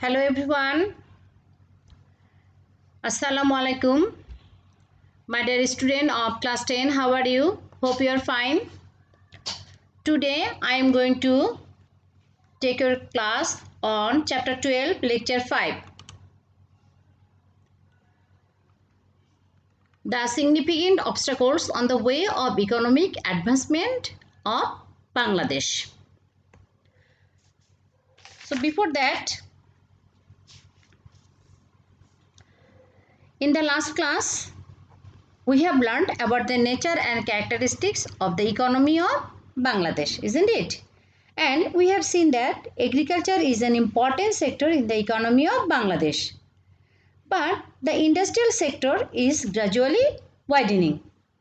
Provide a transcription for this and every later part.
Hello everyone. Assalamu alaikum. My dear student of class 10, how are you? Hope you are fine. Today I am going to take your class on chapter 12, lecture 5. The significant obstacles on the way of economic advancement of Bangladesh. So before that, in the last class, we have learned about the nature and characteristics of the economy of Bangladesh, isn't it? And we have seen that agriculture is an important sector in the economy of Bangladesh. But the industrial sector is gradually widening,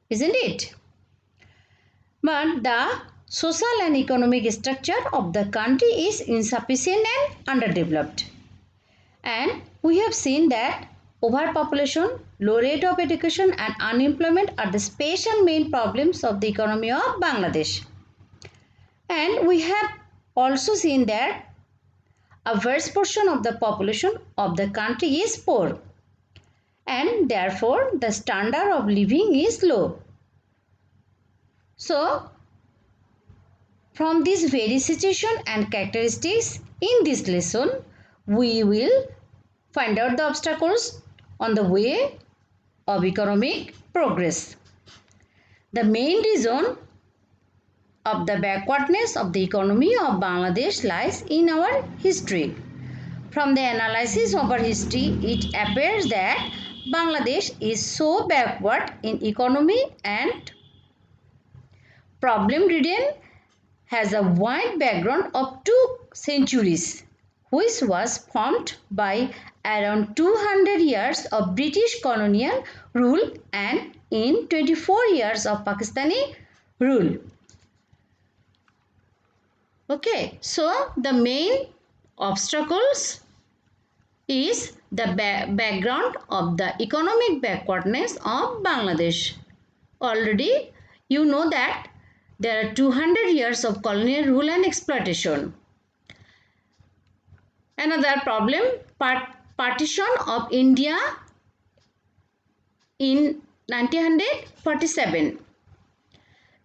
isn't it? But the social and economic structure of the country is insufficient and underdeveloped. And we have seen that overpopulation, low rate of education and unemployment are the special main problems of the economy of Bangladesh. And we have also seen that a vast portion of the population of the country is poor and therefore the standard of living is low. So, from this very situation and characteristics in this lesson, we will find out the obstacles on the way of economic progress. The main reason of the backwardness of the economy of Bangladesh lies in our history. From the analysis of our history, it appears that Bangladesh is so backward in economy and problem-ridden, has a wide background of 2 centuries, which was formed by around 200 years of British colonial rule and in 24 years of Pakistani rule. Okay, so the main obstacles is the background of the economic backwardness of Bangladesh. Already you know that there are 200 years of colonial rule and exploitation. Another problem, partition of India in 1947.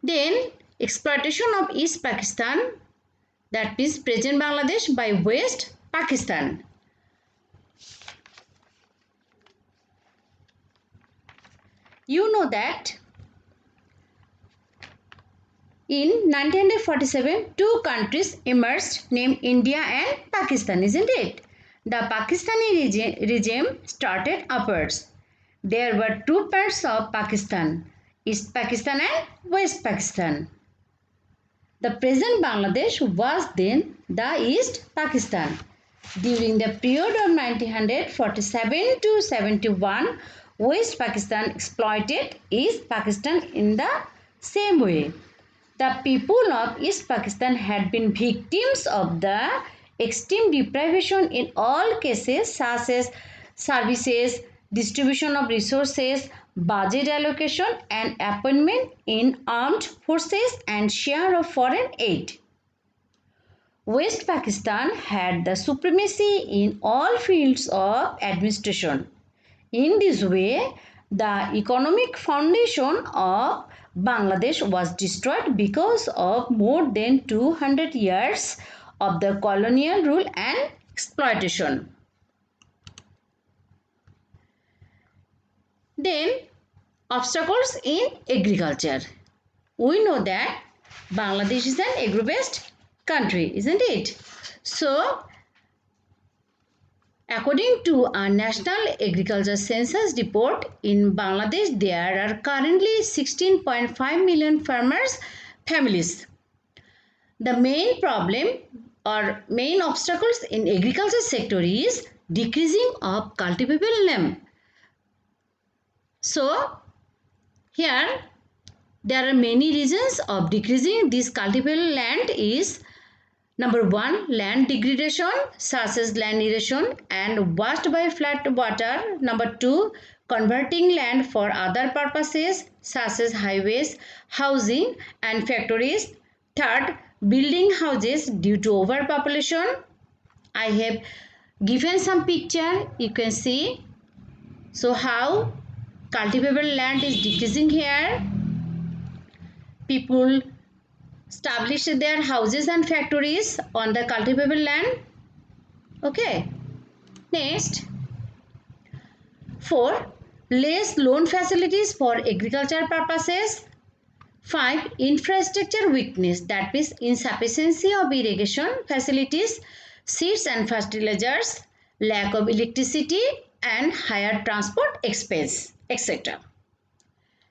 Then exploitation of East Pakistan, that means present Bangladesh, by West Pakistan. You know that in 1947, two countries emerged named India and Pakistan, isn't it? The Pakistani regime started upwards. There were two parts of Pakistan, East Pakistan and West Pakistan. The present Bangladesh was then the East Pakistan. During the period of 1947 to 71, West Pakistan exploited East Pakistan in the same way. The people of East Pakistan had been victims of the extreme deprivation in all cases, such as services, distribution of resources, budget allocation and appointment in armed forces and share of foreign aid. West Pakistan had the supremacy in all fields of administration. In this way, the economic foundation of Bangladesh was destroyed because of more than 200 years of the colonial rule and exploitation. Then, obstacles in agriculture. We know that Bangladesh is an agro-based country, isn't it? So, according to a National Agriculture Census report, in Bangladesh there are currently 16.5 million farmers families. The main problem or main obstacles in agriculture sector is decreasing of cultivable land. So, here there are many reasons of decreasing this cultivable land is number 1, land degradation such as land erosion and washed by flood water. Number 2, converting land for other purposes such as highways, housing and factories. Third, building houses due to overpopulation. I have Given some picture, you can see. So how cultivable land is decreasing here. People establish their houses and factories on the cultivable land. Okay. Next, 4. Less loan facilities for agricultural purposes. 5. Infrastructure weakness, that means insufficiency of irrigation facilities, seeds and fertilizers, lack of electricity and higher transport expense, etc.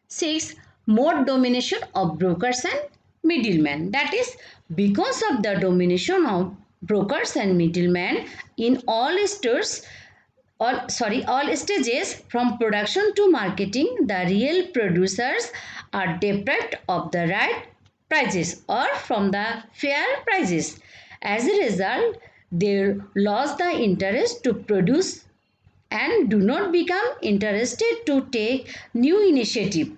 6. More domination of brokers and middlemen, that is because of the domination of brokers and middlemen in all stages from production to marketing, the real producers are deprived of the right prices or from the fair prices. As a result, they lose the interest to produce and do not become interested to take new initiative.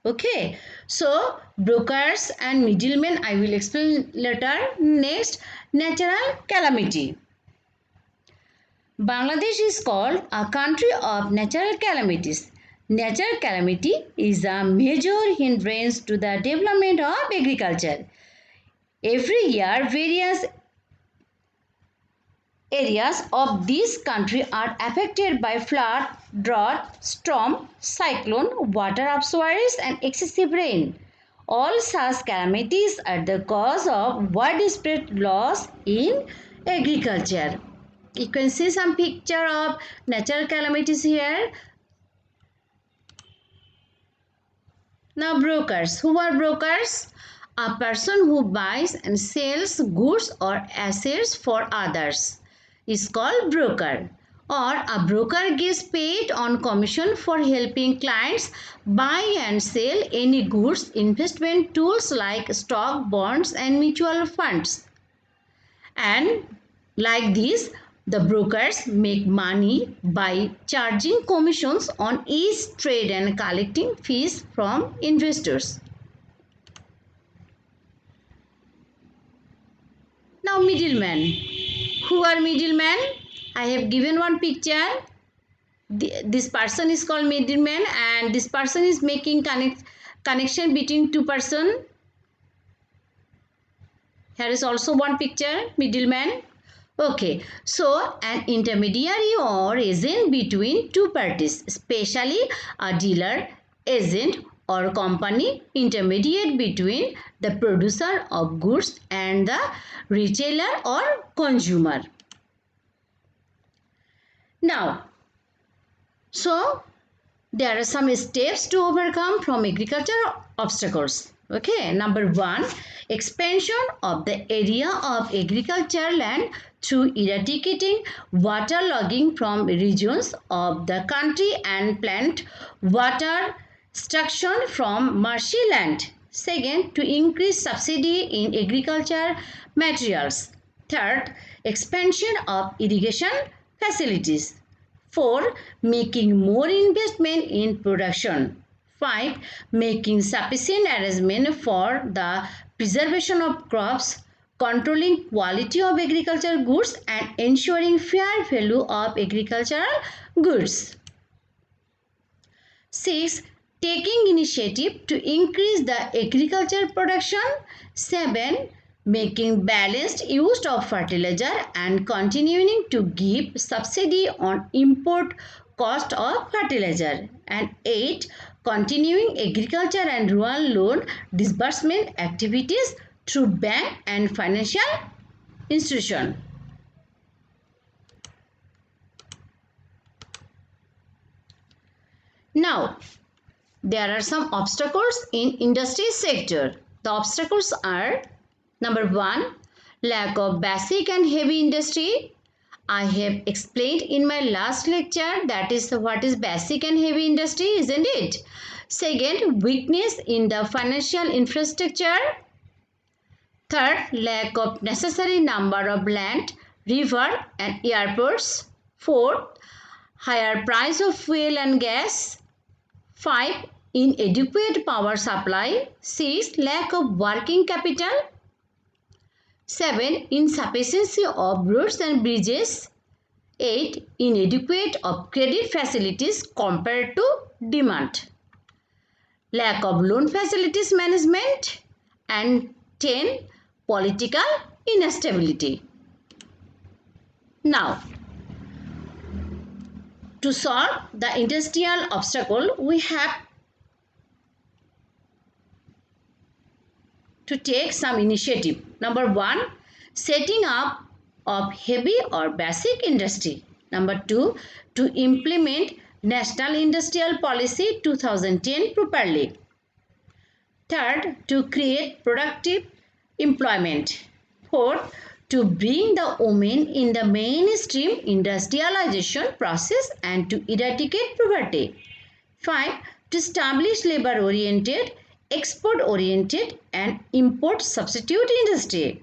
Okay, so brokers and middlemen I will explain later. Next, natural calamity. Bangladesh is called a country of natural calamities. Natural calamity is a major hindrance to the development of agriculture. Every year, various areas of this country are affected by flood, drought, storm, cyclone, water upswells and excessive rain. All such calamities are the cause of widespread loss in agriculture. You can see some picture of natural calamities here. Now brokers. Who are brokers? A person who buys and sells goods or assets for others is called broker. Or a broker gets paid on commission for helping clients buy and sell any goods, investment tools like stock, bonds and mutual funds. And like this, the brokers make money by charging commissions on each trade and collecting fees from investors. Now middlemen. Who are middlemen? I have given one picture. This person is called middleman and this person is making connection between two persons. Here is also one picture, middleman. Okay, so an intermediary or agent between two parties, especially a dealer, agent or company, intermediate between the producer of goods and the retailer or consumer. Now, so there are some steps to overcome from agricultural obstacles. Okay, number 1, expansion of the area of agriculture land through eradicating waterlogging from regions of the country and plant water extraction from marshy land. Second, to increase subsidy in agriculture materials. Third, expansion of irrigation facilities. 4. Making more investment in production. 5. Making sufficient arrangement for the preservation of crops, controlling quality of agricultural goods and ensuring fair value of agricultural goods. 6. Taking initiative to increase the agricultural production. 7. Making balanced use of fertilizer and continuing to give subsidy on import cost of fertilizer. And 8. Continuing agriculture and rural loan disbursement activities through bank and financial institution. Now, there are some obstacles in industry sector. The obstacles are: number 1, lack of basic and heavy industry. I have explained in my last lecture, that is what is basic and heavy industry, isn't it? Second, weakness in the financial infrastructure. Third, lack of necessary number of land, river and airports. Fourth, higher price of fuel and gas. 5. Inadequate power supply. 6. Lack of working capital. 7. Insufficiency of roads and bridges. 8. Inadequate of credit facilities compared to demand. Lack of loan facilities management. And 10. Political instability. Now, to solve the industrial obstacle, we have to take some initiative. Number 1, setting up of heavy or basic industry. Number 2, to implement National Industrial Policy 2010 properly. Third, to create productive employment. Fourth, to bring the women in the mainstream industrialization process and to eradicate poverty. 5. To establish labor-oriented, export-oriented and import substitute industry.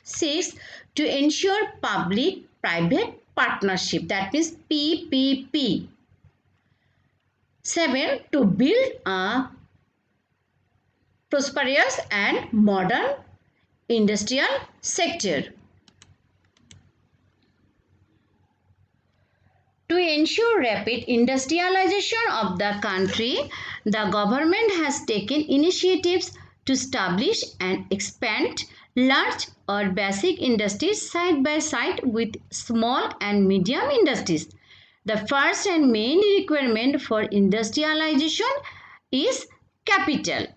6. To ensure public-private partnership, that means PPP. 7. To build a prosperous and modern industrial sector. To ensure rapid industrialization of the country, the government has taken initiatives to establish and expand large or basic industries side by side with small and medium industries. The first and main requirement for industrialization is capital.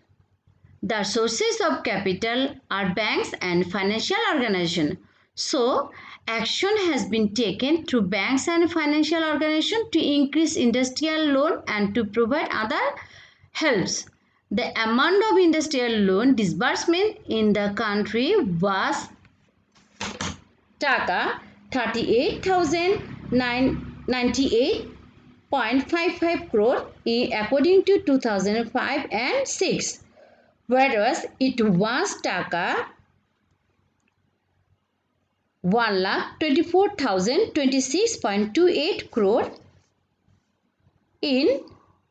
The sources of capital are banks and financial organizations. So, action has been taken through banks and financial organizations to increase industrial loan and to provide other helps. The amount of industrial loan disbursement in the country was Taka 38,998.55 crore according to 2005 and 6. Whereas it was Taka 1,24,026.28 crore in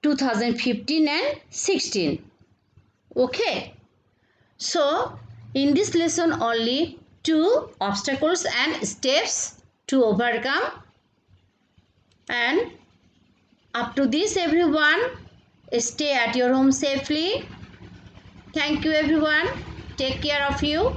2015 and 16. Okay. So, in this lesson only 2 obstacles and steps to overcome. And up to this everyone, stay at your home safely. Thank you everyone. Take care of you.